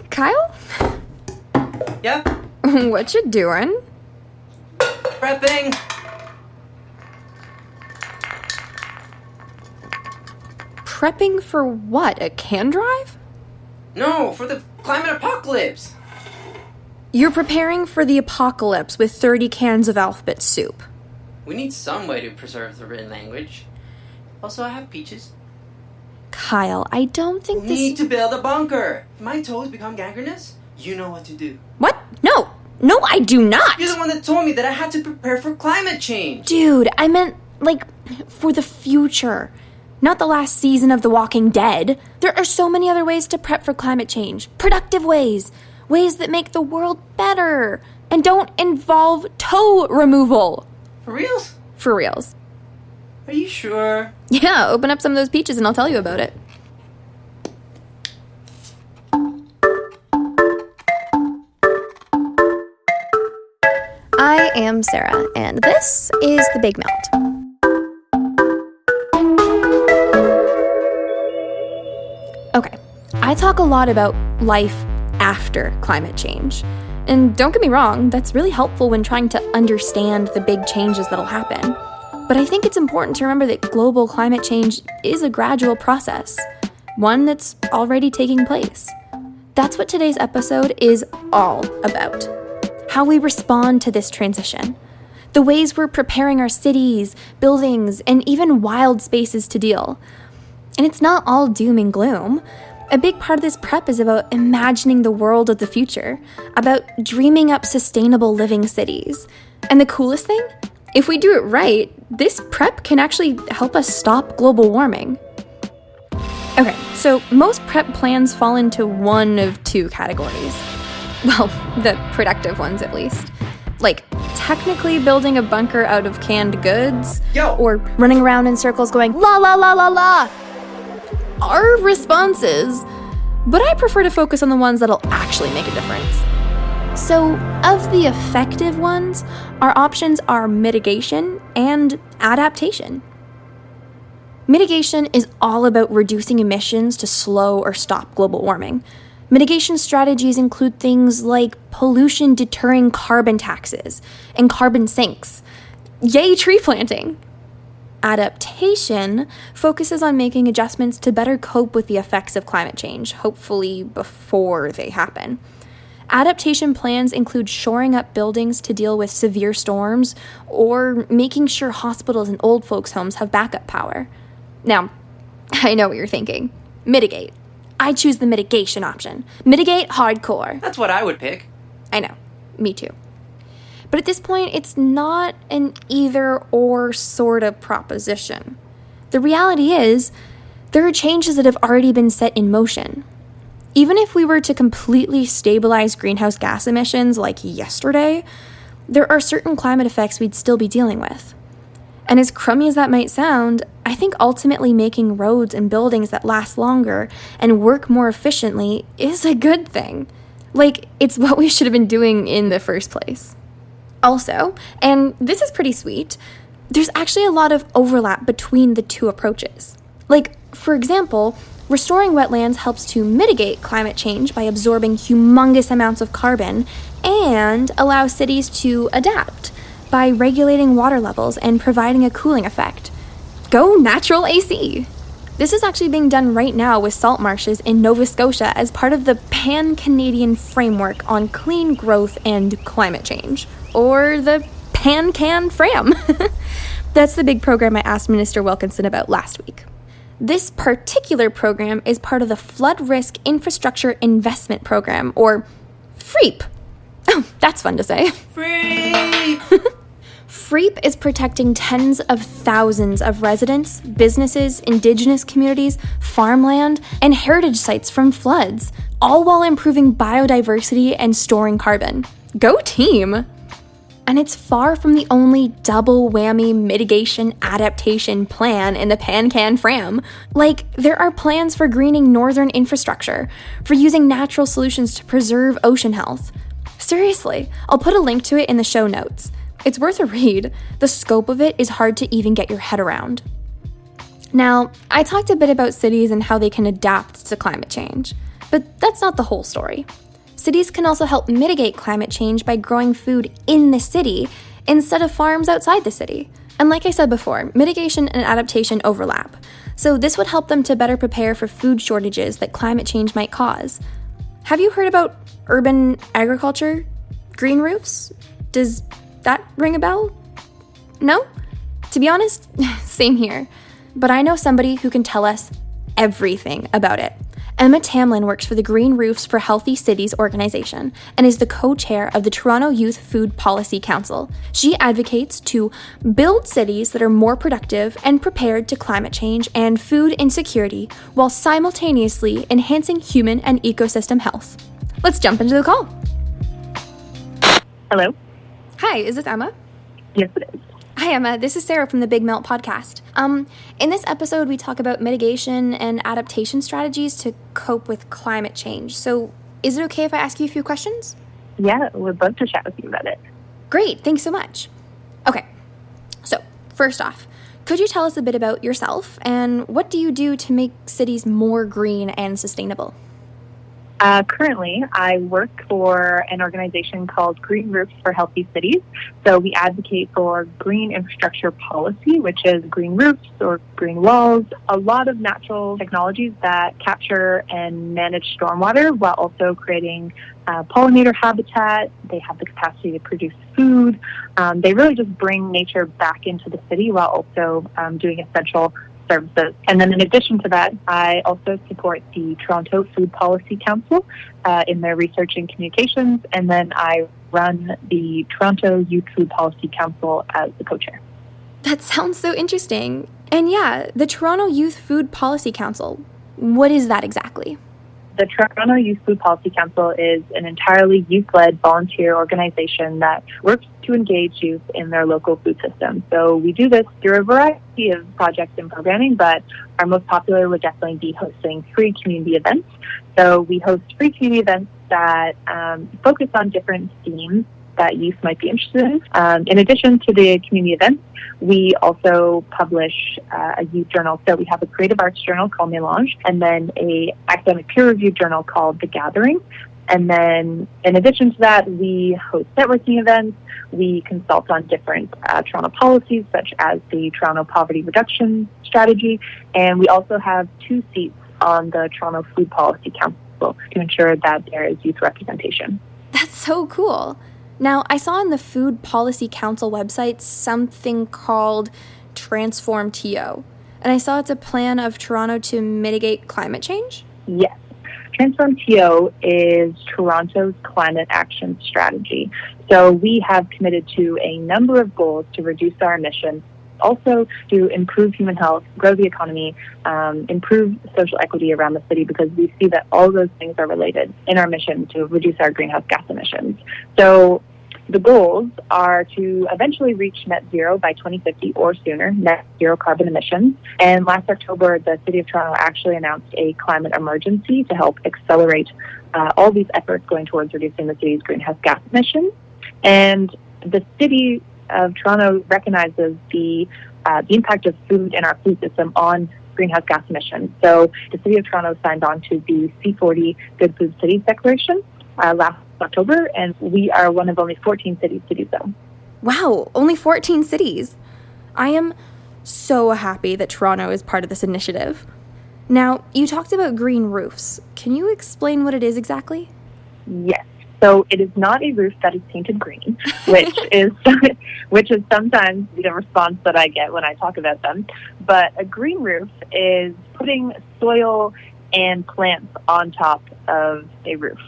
Kyle? Yep. What you doing? Prepping. Prepping for what? A can drive? No, for the climate apocalypse. You're preparing for the apocalypse with 30 cans of alphabet soup. We need some way to preserve the written language. Also, I have peaches. Kyle, I don't think We need to build a bunker. If my toes become gangrenous, you know what to do. What? No, I do not! You're the one that told me that I had to prepare for climate change. Dude, I meant, for the future. Not the last season of The Walking Dead. There are so many other ways to prep for climate change. Productive ways. Ways that make the world better. And don't involve toe removal. For reals? For reals. Are you sure? Yeah, open up some of those peaches and I'll tell you about it. I am Sarah, and this is The Big Melt. Okay, I talk a lot about life after climate change. And don't get me wrong, that's really helpful when trying to understand the big changes that'll happen. But I think it's important to remember that global climate change is a gradual process, one that's already taking place. That's what today's episode is all about. How we respond to this transition. The ways we're preparing our cities, buildings, and even wild spaces to deal. And it's not all doom and gloom. A big part of this prep is about imagining the world of the future, about dreaming up sustainable living cities. And the coolest thing? If we do it right, this prep can actually help us stop global warming. Okay, so most prep plans fall into one of two categories. Well, the productive ones at least. Like, technically building a bunker out of canned goods, or running around in circles going, la la la la la, are responses, but I prefer to focus on the ones that'll actually make a difference. So, of the effective ones, our options are mitigation and adaptation. Mitigation is all about reducing emissions to slow or stop global warming. Mitigation strategies include things like pollution-deterring carbon taxes and carbon sinks. Yay, tree planting! Adaptation focuses on making adjustments to better cope with the effects of climate change, hopefully before they happen. Adaptation plans include shoring up buildings to deal with severe storms or making sure hospitals and old folks' homes have backup power. Now, I know what you're thinking. Mitigate. I choose the mitigation option. Mitigate hardcore. That's what I would pick. I know. Me too. But at this point, it's not an either-or sort of proposition. The reality is, there are changes that have already been set in motion. Even if we were to completely stabilize greenhouse gas emissions like yesterday, there are certain climate effects we'd still be dealing with. And as crummy as that might sound, I think ultimately making roads and buildings that last longer and work more efficiently is a good thing. Like, it's what we should have been doing in the first place. Also, and this is pretty sweet, there's actually a lot of overlap between the two approaches. Like, for example, restoring wetlands helps to mitigate climate change by absorbing humongous amounts of carbon and allow cities to adapt by regulating water levels and providing a cooling effect. Go natural AC! This is actually being done right now with salt marshes in Nova Scotia as part of the Pan-Canadian Framework on Clean Growth and Climate Change, or the Pan-Can-Fram. That's the big program I asked Minister Wilkinson about last week. This particular program is part of the Flood Risk Infrastructure Investment Program, or FREEP. Oh, that's fun to say. FREEP! FREEP is protecting tens of thousands of residents, businesses, indigenous communities, farmland, and heritage sites from floods, all while improving biodiversity and storing carbon. Go team! And it's far from the only double whammy mitigation adaptation plan in the Pan-Can-Fram. Like, there are plans for greening northern infrastructure, for using natural solutions to preserve ocean health. Seriously, I'll put a link to it in the show notes. It's worth a read. The scope of it is hard to even get your head around. Now, I talked a bit about cities and how they can adapt to climate change. But that's not the whole story. Cities can also help mitigate climate change by growing food in the city instead of farms outside the city. And like I said before, mitigation and adaptation overlap. So this would help them to better prepare for food shortages that climate change might cause. Have you heard about urban agriculture? Green roofs? Does that ring a bell? No? To be honest, same here. But I know somebody who can tell us everything about it. Emma Tamlin works for the Green Roofs for Healthy Cities organization and is the co-chair of the Toronto Youth Food Policy Council. She advocates to build cities that are more productive and prepared to climate change and food insecurity while simultaneously enhancing human and ecosystem health. Let's jump into the call. Hello? Hi, is this Emma? Yes, it is. Hi, Emma. This is Sarah from the Big Melt podcast. In this episode, we talk about mitigation and adaptation strategies to cope with climate change. So, is it okay if I ask you a few questions? Yeah, would love to chat with you about it. Great. Thanks so much. Okay. So, first off, could you tell us a bit about yourself and what do you do to make cities more green and sustainable? Currently, I work for an organization called Green Roofs for Healthy Cities. So we advocate for green infrastructure policy, which is green roofs or green walls, a lot of natural technologies that capture and manage stormwater while also creating pollinator habitat. They have the capacity to produce food. They really just bring nature back into the city while also doing essential services. And then in addition to that, I also support the Toronto Food Policy Council in their research and communications, and then I run the Toronto Youth Food Policy Council as the co-chair. That sounds so interesting. And yeah, the Toronto Youth Food Policy Council, what is that exactly? The Toronto Youth Food Policy Council is an entirely youth-led volunteer organization that works to engage youth in their local food system. So we do this through a variety of projects and programming, but our most popular would definitely be hosting free community events. So we host free community events that focus on different themes that youth might be interested in. In addition to the community events, we also publish a youth journal. So we have a creative arts journal called Melange, and then a academic peer-reviewed journal called The Gathering. And then in addition to that, we host networking events. We consult on different Toronto policies, such as the Toronto Poverty Reduction Strategy. And we also have 2 seats on the Toronto Food Policy Council to ensure that there is youth representation. That's so cool. Now, I saw on the Food Policy Council website something called Transform TO, and I saw it's a plan of Toronto to mitigate climate change? Yes. Transform TO is Toronto's climate action strategy. So we have committed to a number of goals to reduce our emissions, also to improve human health, grow the economy, improve social equity around the city, because we see that all those things are related in our mission to reduce our greenhouse gas emissions. So the goals are to eventually reach net zero by 2050 or sooner, net zero carbon emissions. And last October, the City of Toronto actually announced a climate emergency to help accelerate all these efforts going towards reducing the city's greenhouse gas emissions. And the City of Toronto recognizes the impact of food in our food system on greenhouse gas emissions. So the City of Toronto signed on to the C40 Good Food Cities Declaration last October, and we are one of only 14 cities to do so. Wow, only 14 cities. I am so happy that Toronto is part of this initiative. Now, you talked about green roofs. Can you explain what it is exactly? Yes. So it is not a roof that is painted green, which is sometimes the response that I get when I talk about them. But a green roof is putting soil and plants on top of a roof.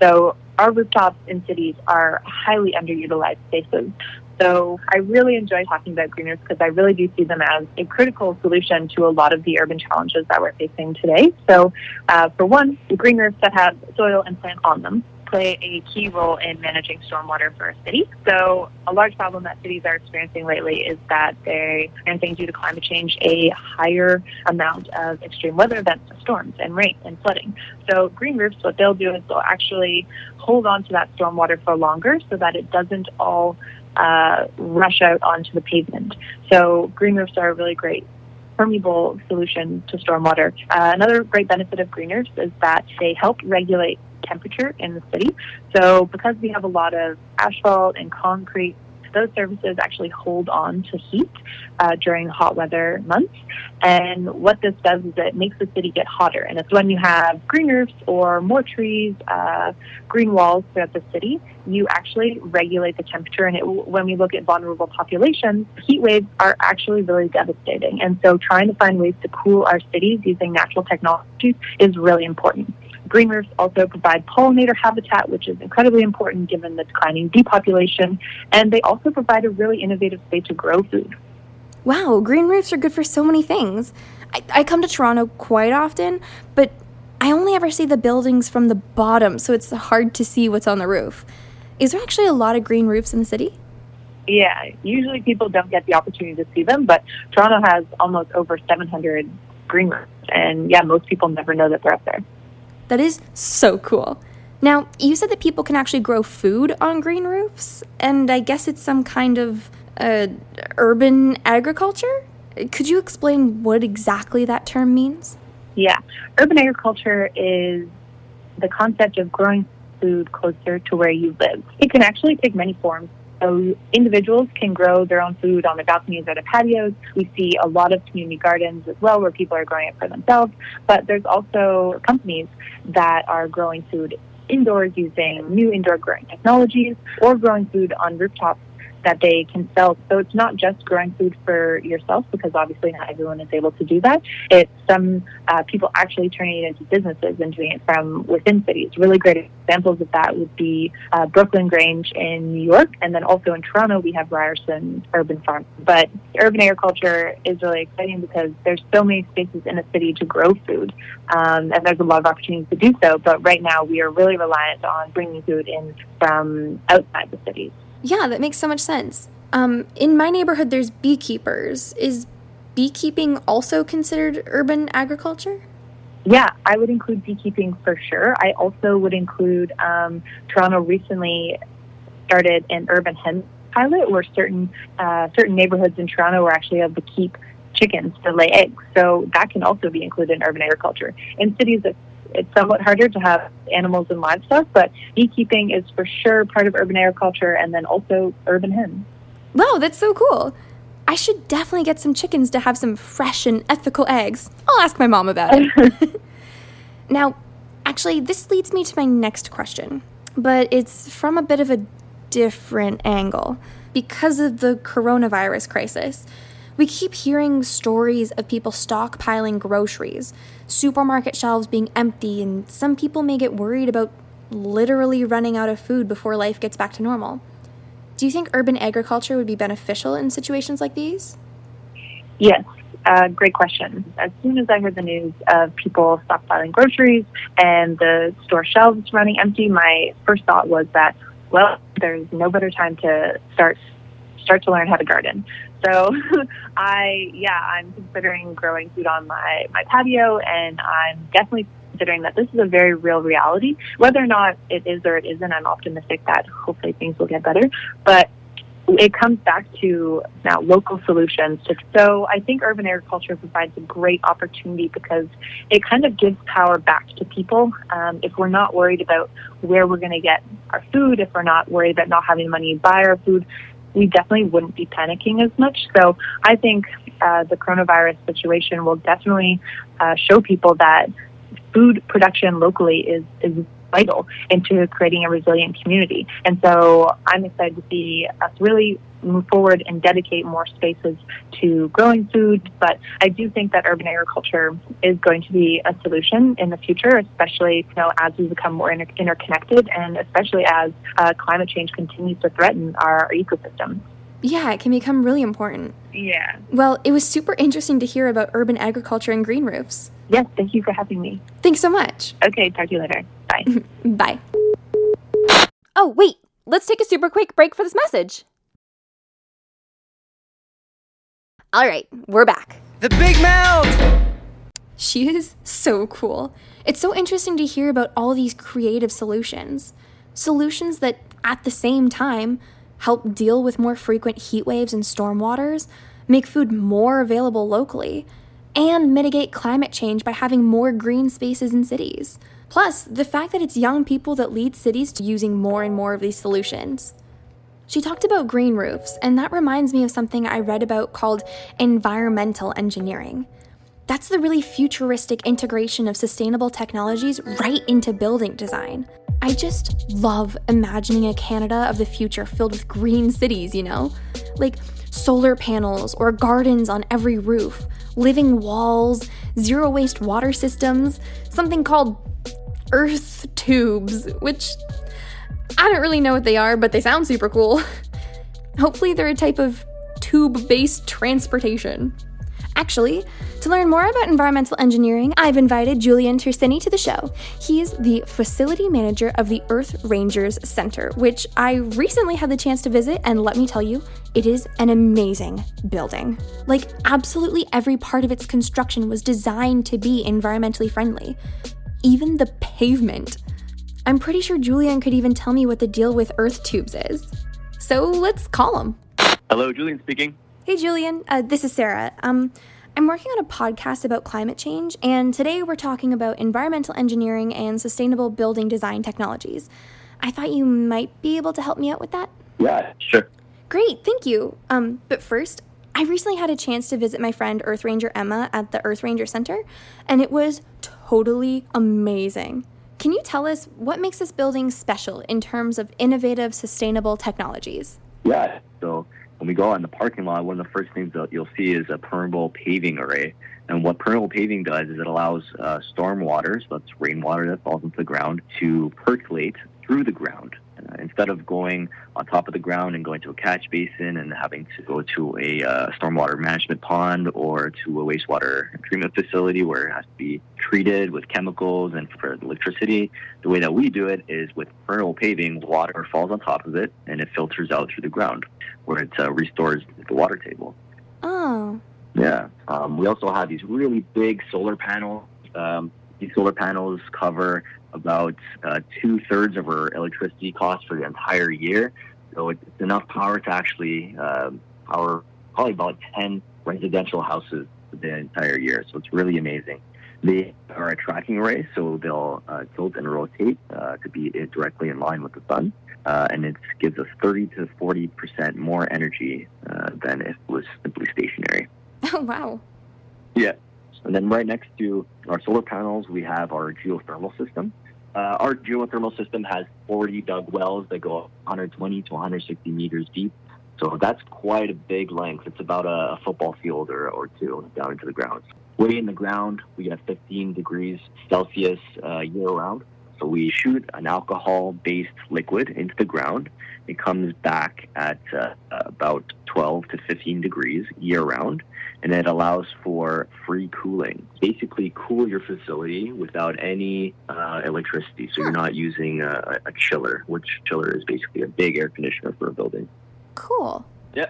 So our rooftops in cities are highly underutilized spaces. So I really enjoy talking about green roofs because I really do see them as a critical solution to a lot of the urban challenges that we're facing today. So for one, the green roofs that have soil and plant on them play a key role in managing stormwater for a city. So a large problem that cities are experiencing lately is that they're experiencing, due to climate change, a higher amount of extreme weather events, storms and rain and flooding. So green roofs, what they'll do is they'll actually hold on to that stormwater for longer so that it doesn't all rush out onto the pavement. So green roofs are a really great permeable solution to stormwater. Another great benefit of green roofs is that they help regulate temperature in the city. So because we have a lot of asphalt and concrete, those surfaces actually hold on to heat during hot weather months. And what this does is it makes the city get hotter. And it's when you have green roofs or more trees, green walls throughout the city, you actually regulate the temperature. And when we look at vulnerable populations, heat waves are actually really devastating. And so trying to find ways to cool our cities using natural technologies is really important. Green roofs also provide pollinator habitat, which is incredibly important given the declining depopulation, and they also provide a really innovative way to grow food. Wow, green roofs are good for so many things. I come to Toronto quite often, but I only ever see the buildings from the bottom, so it's hard to see what's on the roof. Is there actually a lot of green roofs in the city? Yeah, usually people don't get the opportunity to see them, but Toronto has almost over 700 green roofs, and yeah, most people never know that they're up there. That is so cool. Now, you said that people can actually grow food on green roofs, and I guess it's some kind of urban agriculture? Could you explain what exactly that term means? Yeah, urban agriculture is the concept of growing food closer to where you live. It can actually take many forms. So individuals can grow their own food on their balconies or their patios. We see a lot of community gardens as well where people are growing it for themselves. But there's also companies that are growing food indoors using new indoor growing technologies or growing food on rooftops that they can sell. So it's not just growing food for yourself, because obviously not everyone is able to do that. It's some people actually turning it into businesses and doing it from within cities. Really great examples of that would be Brooklyn Grange in New York, and then also in Toronto we have Ryerson Urban Farm. But urban agriculture is really exciting because there's so many spaces in a city to grow food, and there's a lot of opportunities to do so. But right now we are really reliant on bringing food in from outside the cities. Yeah, that makes so much sense. In my neighborhood, there's beekeepers. Is beekeeping also considered urban agriculture? Yeah, I would include beekeeping for sure. I also would include Toronto recently started an urban hen pilot where certain neighborhoods in Toronto were actually able to keep chickens to lay eggs. So that can also be included in urban agriculture. In cities, it's somewhat harder to have animals and livestock, but beekeeping is for sure part of urban agriculture, and then also urban hens. Wow, that's so cool. I should definitely get some chickens to have some fresh and ethical eggs. I'll ask my mom about it. Now, actually, this leads me to my next question, but it's from a bit of a different angle. Because of the coronavirus crisis, we keep hearing stories of people stockpiling groceries, supermarket shelves being empty, and some people may get worried about literally running out of food before life gets back to normal. Do you think urban agriculture would be beneficial in situations like these? Yes, great question. As soon as I heard the news of people stockpiling groceries and the store shelves running empty, my first thought was that, well, there's no better time to start to learn how to garden. So I'm considering growing food on my patio, and I'm definitely considering that this is a very real reality. Whether or not it is or it isn't, I'm optimistic that hopefully things will get better. But it comes back to now local solutions. So I think urban agriculture provides a great opportunity because it kind of gives power back to people. If we're not worried about where we're going to get our food, if we're not worried about not having money to buy our food, we definitely wouldn't be panicking as much. So I think the coronavirus situation will definitely show people that food production locally is vital into creating a resilient community. And so I'm excited to see us really move forward and dedicate more spaces to growing food. But I do think that urban agriculture is going to be a solution in the future, especially as we become more interconnected, and especially as climate change continues to threaten our ecosystem. Yeah, it can become really important. Yeah. Well, it was super interesting to hear about urban agriculture and green roofs. Yes, thank you for having me. Thanks so much. Okay, talk to you later. Bye. Bye. Oh, wait. Let's take a super quick break for this message. All right, we're back. The big mouth! She is so cool. It's so interesting to hear about all these creative solutions. Solutions that, at the same time, help deal with more frequent heat waves and storm waters, make food more available locally, and mitigate climate change by having more green spaces in cities. Plus, the fact that it's young people that lead cities to using more and more of these solutions. She talked about green roofs, and that reminds me of something I read about called environmental engineering. That's the really futuristic integration of sustainable technologies right into building design. I just love imagining a Canada of the future filled with green cities, Like solar panels or gardens on every roof, living walls, zero waste water systems, something called earth tubes, which I don't really know what they are, but they sound super cool. Hopefully they're a type of tube-based transportation. Actually, to learn more about environmental engineering, I've invited Julian Tersini to the show. He's the facility manager of the Earth Rangers Center, which I recently had the chance to visit, and let me tell you, it is an amazing building. Like, absolutely every part of its construction was designed to be environmentally friendly. Even the pavement. I'm pretty sure Julian could even tell me what the deal with earth tubes is. So let's call him. Hello, Julian speaking. Hey, Julian. This is Sarah. I'm working on a podcast about climate change, and today we're talking about environmental engineering and sustainable building design technologies. I thought you might be able to help me out with that. Yeah, sure. Great, thank you. But first, I recently had a chance to visit my friend Earth Ranger Emma at the Earth Ranger Center, and it was totally amazing. Can you tell us what makes this building special in terms of innovative, sustainable technologies? Yeah, so when we go out in the parking lot, one of the first things that you'll see is a permeable paving array. And what permeable paving does is it allows storm water, so that's rainwater that falls into the ground, to percolate through the ground. Instead of going on top of the ground and going to a catch basin and having to go to a stormwater management pond or to a wastewater treatment facility where it has to be treated with chemicals and for electricity, the way that we do it is with permeable paving, water falls on top of it and it filters out through the ground where it restores the water table. Oh. Yeah. We also have these really big solar panels. These solar panels cover about 2/3 of our electricity costs for the entire year. So it's enough power to actually power probably about 10 residential houses for the entire year. So it's really amazing. They are a tracking array, so they'll tilt and rotate to be directly in line with the sun. And it gives us 30 to 40% more energy than if it was simply stationary. Oh, wow. Yeah. And then right next to our solar panels, we have our geothermal system. Our geothermal system has 40 dug wells that go 120 to 160 meters deep. So that's quite a big length. It's about a football field or two down into the ground. Way in the ground, we get 15 degrees Celsius year-round. So we shoot an alcohol-based liquid into the ground. It comes back at about 12 to 15 degrees year-round, and it allows for free cooling. Basically, cool your facility without any electricity, so you're not using a chiller, which chiller is basically a big air conditioner for a building. Cool. Yeah.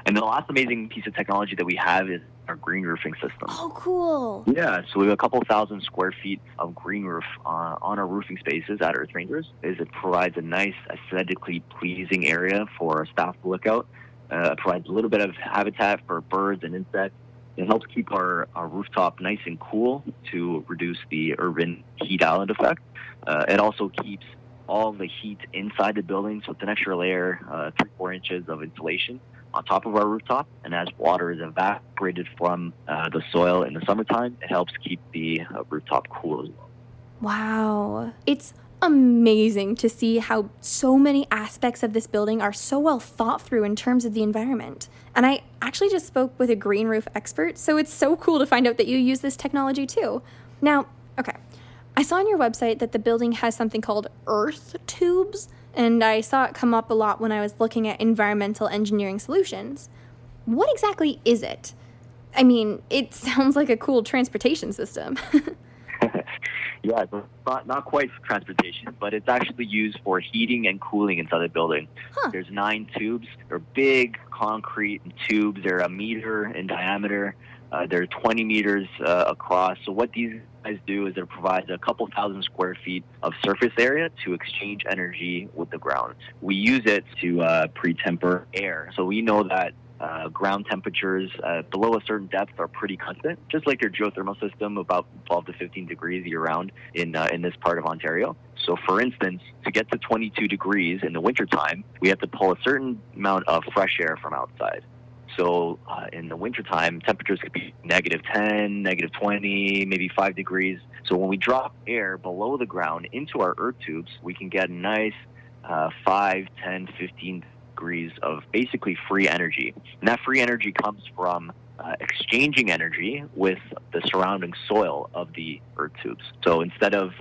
And the last amazing piece of technology that we have is our green roofing system. Oh, cool. Yeah, so we have a couple thousand square feet of green roof on our roofing spaces at Earth Rangers. It provides a nice, aesthetically pleasing area for our staff to look out. It provides a little bit of habitat for birds and insects. It helps keep our rooftop nice and cool to reduce the urban heat island effect. It also keeps all the heat inside the building, so it's an extra layer, 3-4 inches of insulation on top of our rooftop. And as water is evaporated from the soil in the summertime, it helps keep the rooftop cool as well. Wow. It's amazing to see how so many aspects of this building are so well thought through in terms of the environment. And I actually just spoke with a green roof expert, so it's so cool to find out that you use this technology too. Now, okay, I saw on your website that the building has something called earth tubes, and I saw it come up a lot when I was looking at environmental engineering solutions. What exactly is it? I mean, it sounds like a cool transportation system. Yeah, it's not quite for transportation, but it's actually used for heating and cooling inside the building. Huh. There's 9 tubes. They're big concrete tubes. They're a meter in diameter. They're 20 meters across. So what these guys do is it provides a couple thousand square feet of surface area to exchange energy with the ground. We use it to pre-temper air. So we know that ground temperatures below a certain depth are pretty constant, just like your geothermal system, about 12 to 15 degrees year-round in this part of Ontario. So, for instance, to get to 22 degrees in the wintertime, we have to pull a certain amount of fresh air from outside. So in the wintertime, temperatures could be negative 10, negative 20, maybe 5 degrees. So when we drop air below the ground into our earth tubes, we can get a nice 5, 10, 15 degrees of basically free energy. And that free energy comes from exchanging energy with the surrounding soil of the earth tubes. So instead of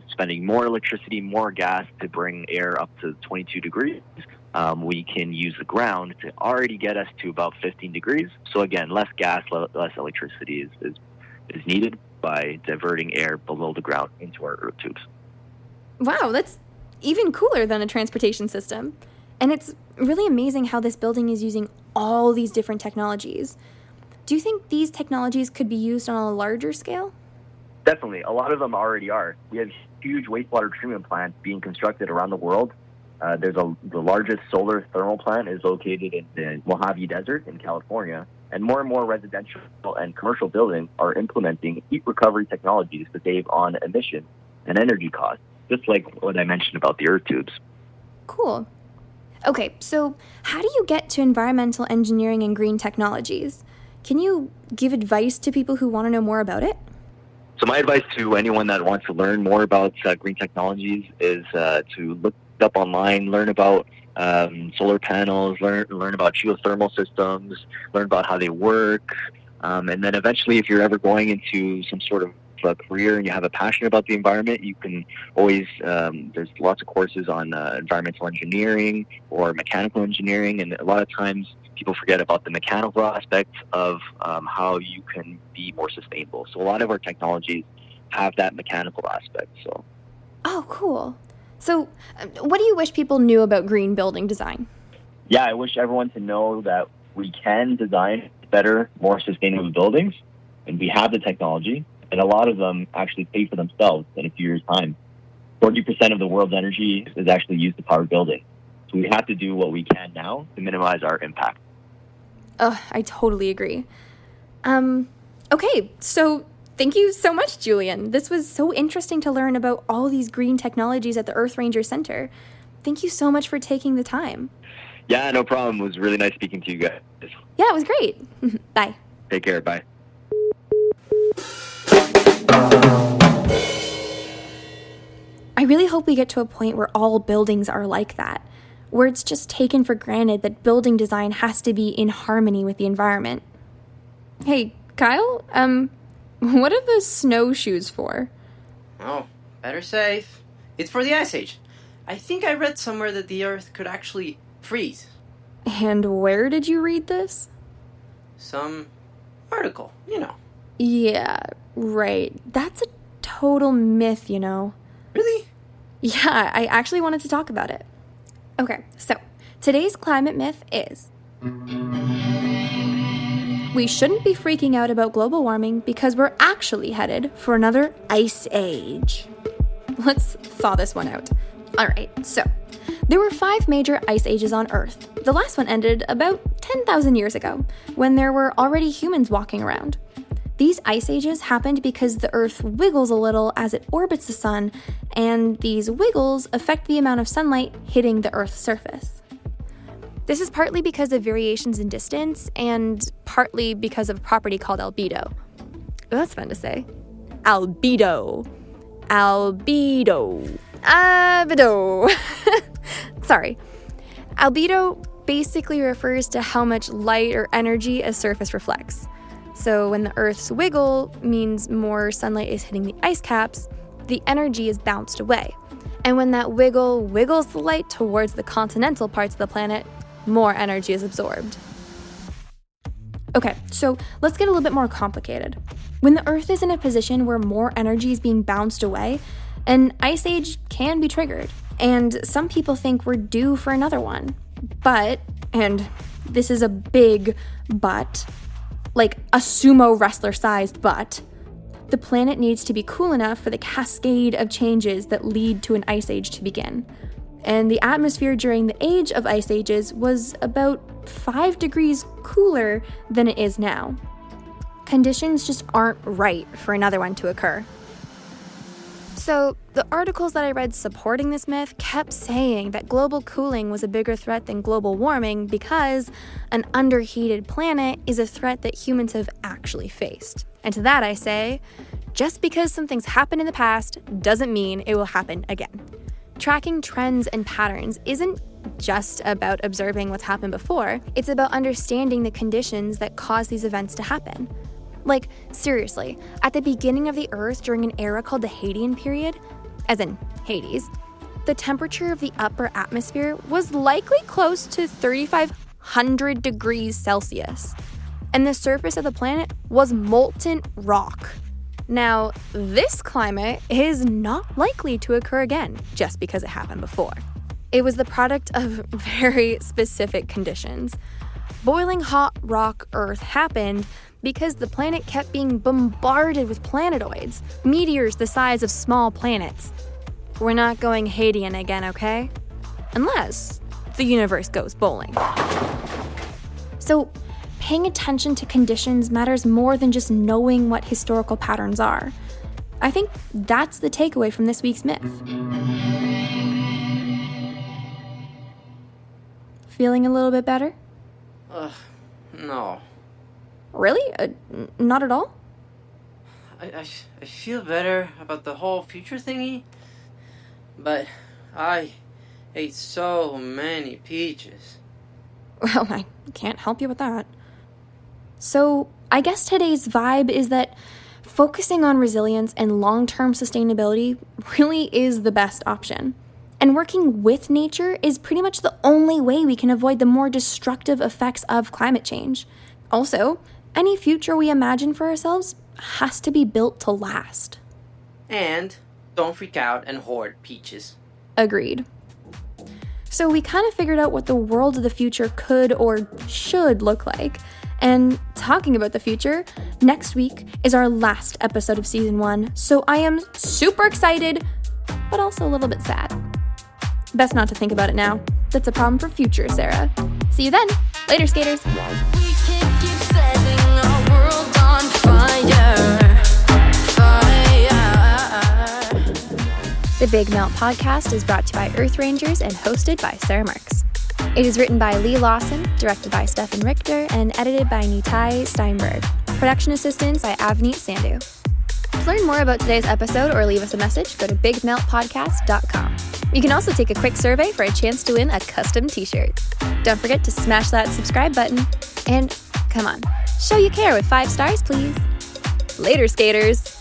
spending more electricity, more gas to bring air up to 22 degrees, we can use the ground to already get us to about 15 degrees. So again, less gas, less electricity is needed by diverting air below the ground into our earth tubes. Wow, that's even cooler than a transportation system. And it's really amazing how this building is using all these different technologies. Do you think these technologies could be used on a larger scale? Definitely. A lot of them already are. We have huge wastewater treatment plants being constructed around the world. The largest solar thermal plant is located in the Mojave Desert in California, and more residential and commercial buildings are implementing heat recovery technologies to save on emission and energy costs, just like what I mentioned about the earth tubes. Cool. Okay, so how do you get to environmental engineering and green technologies? Can you give advice to people who want to know more about it? So my advice to anyone that wants to learn more about green technologies is to look up online, learn about solar panels, learn about geothermal systems, learn about how they work, and then eventually, if you're ever going into some sort of career and you have a passion about the environment, you can always, there's lots of courses on environmental engineering or mechanical engineering, and a lot of times people forget about the mechanical aspect of how you can be more sustainable. So a lot of our technologies have that mechanical aspect. So. Oh, cool. So what do you wish people knew about green building design? Yeah, I wish everyone to know that we can design better, more sustainable buildings, and we have the technology, and a lot of them actually pay for themselves in a few years' time. 40% of the world's energy is actually used to power buildings. So we have to do what we can now to minimize our impact. I totally agree. Okay, so thank you so much, Julian. This was so interesting to learn about all these green technologies at the Earth Ranger Center. Thank you so much for taking the time. Yeah, no problem. It was really nice speaking to you guys. Yeah, it was great. Bye. Take care. Bye. I really hope we get to a point where all buildings are like that, where it's just taken for granted that building design has to be in harmony with the environment. Hey, Kyle, what are the snowshoes for? Oh, better safe. It's for the Ice Age. I think I read somewhere that the Earth could actually freeze. And where did you read this? Some article, you know. Yeah, right. That's a total myth, you know. Really? Yeah, I actually wanted to talk about it. Okay, so today's climate myth is: we shouldn't be freaking out about global warming because we're actually headed for another ice age. Let's thaw this one out. All right, so there were 5 major ice ages on Earth. The last one ended about 10,000 years ago, when there were already humans walking around. These ice ages happened because the Earth wiggles a little as it orbits the sun, and these wiggles affect the amount of sunlight hitting the Earth's surface. This is partly because of variations in distance, and partly because of a property called albedo. Oh, that's fun to say. Albedo. Albedo. Sorry. Albedo basically refers to how much light or energy a surface reflects. So when the Earth's wiggle means more sunlight is hitting the ice caps, the energy is bounced away. And when that wiggle wiggles the light towards the continental parts of the planet, more energy is absorbed. Okay, so let's get a little bit more complicated. When the Earth is in a position where more energy is being bounced away, an ice age can be triggered. And some people think we're due for another one. But, and this is a big but, like a sumo wrestler-sized but, the planet needs to be cool enough for the cascade of changes that lead to an ice age to begin. and the atmosphere during the age of ice ages was about 5 degrees cooler than it is now. Conditions just aren't right for another one to occur. So, the articles that I read supporting this myth kept saying that global cooling was a bigger threat than global warming because an underheated planet is a threat that humans have actually faced. And to that I say, just because something's happened in the past doesn't mean it will happen again. Tracking trends and patterns isn't just about observing what's happened before, it's about understanding the conditions that cause these events to happen. Like, seriously, at the beginning of the Earth during an era called the Hadean period, as in Hades, the temperature of the upper atmosphere was likely close to 3,500 degrees Celsius, and the surface of the planet was molten rock. Now, this climate is not likely to occur again just because it happened before. It was the product of very specific conditions. Boiling hot rock Earth happened because the planet kept being bombarded with planetoids, meteors the size of small planets. We're not going Hadean again, okay? Unless the universe goes bowling. So, paying attention to conditions matters more than just knowing what historical patterns are. I think that's the takeaway from this week's myth. Feeling a little bit better? No. Really? Not at all? I feel better about the whole future thingy, but I ate so many peaches. Well, I can't help you with that. So, I guess today's vibe is that focusing on resilience and long-term sustainability really is the best option. And working with nature is pretty much the only way we can avoid the more destructive effects of climate change. Also, any future we imagine for ourselves has to be built to last. And don't freak out and hoard peaches. Agreed. So we kind of figured out what the world of the future could or should look like. And talking about the future, next week is our last episode of season 1, so I am super excited, but also a little bit sad. Best not to think about it now. That's a problem for future Sarah. See you then. Later, skaters. We can keep setting our world on fire. The Big Melt podcast is brought to you by Earth Rangers and hosted by Sarah Marks. It is written by Lee Lawson, directed by Stefan Richter, and edited by Nitai Steinberg. Production assistance by Avneet Sandhu. To learn more about today's episode or leave us a message, go to bigmeltpodcast.com. You can also take a quick survey for a chance to win a custom t-shirt. Don't forget to smash that subscribe button. And come on, show you care with 5 stars, please. Later, skaters.